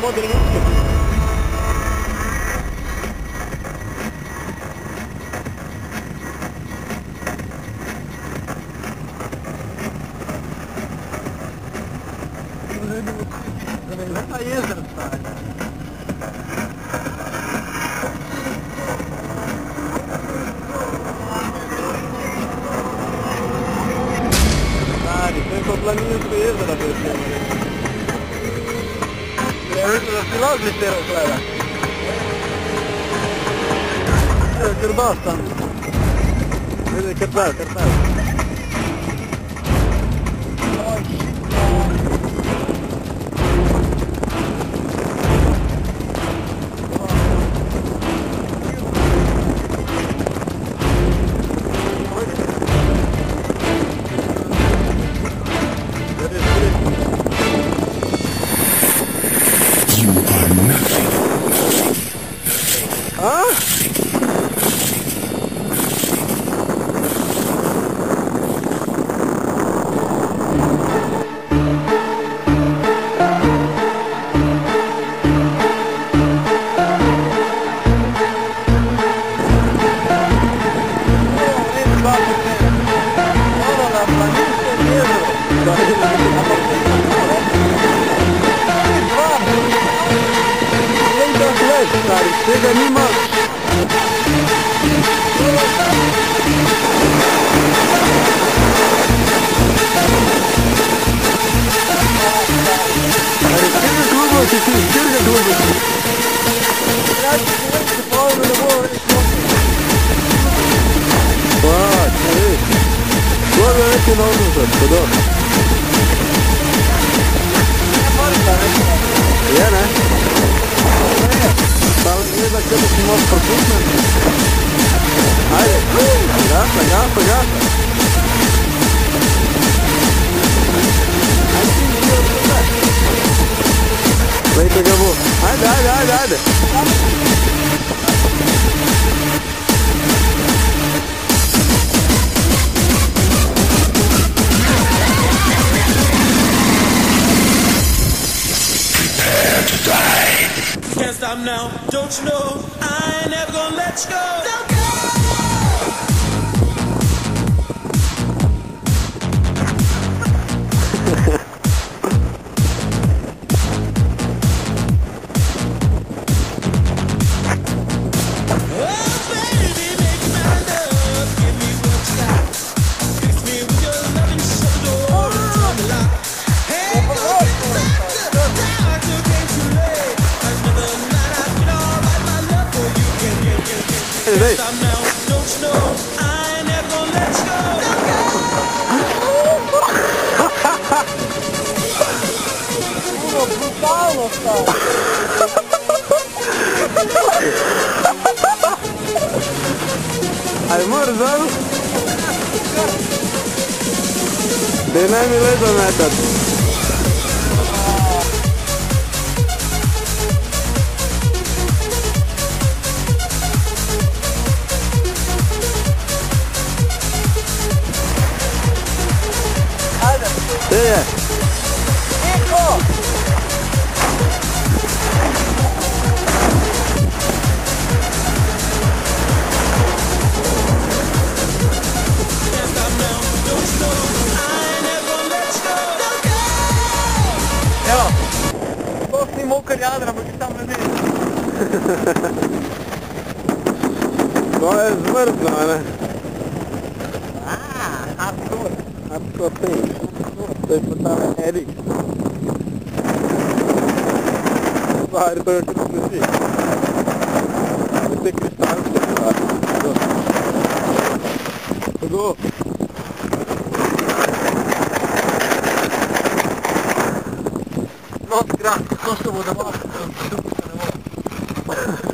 moderni uspjeh. Neka jezera stari. Stari, preko planinsko jezera to je sve. Preko da si lagli se gleda. Evo krbas tam. Vidi krbas. Chega nima! Chega global! Главное на улице, куда? Я, да? Стало не так, что ты можешь пропустить. Айде, погас. Vai pegar voo. Айде. Can't stop now, don't you know? I ain't never gonna let you go. Hey. Stop now, don't you know? I ain't never gonna let you go. Brutalno stao. Aj moraš zavu? Gdje nam je ledometar? Gdje je? Niko! Evo, to si mokar Jadra, pa ki tam ne vidim. To je zmrzno, ne? Hardcore. Hardcore thing. To je potaven Erik. Stvari, to je krupni svi. To je kristalske stvari. Go. Not kratko, to što bude malo, to ne mogu.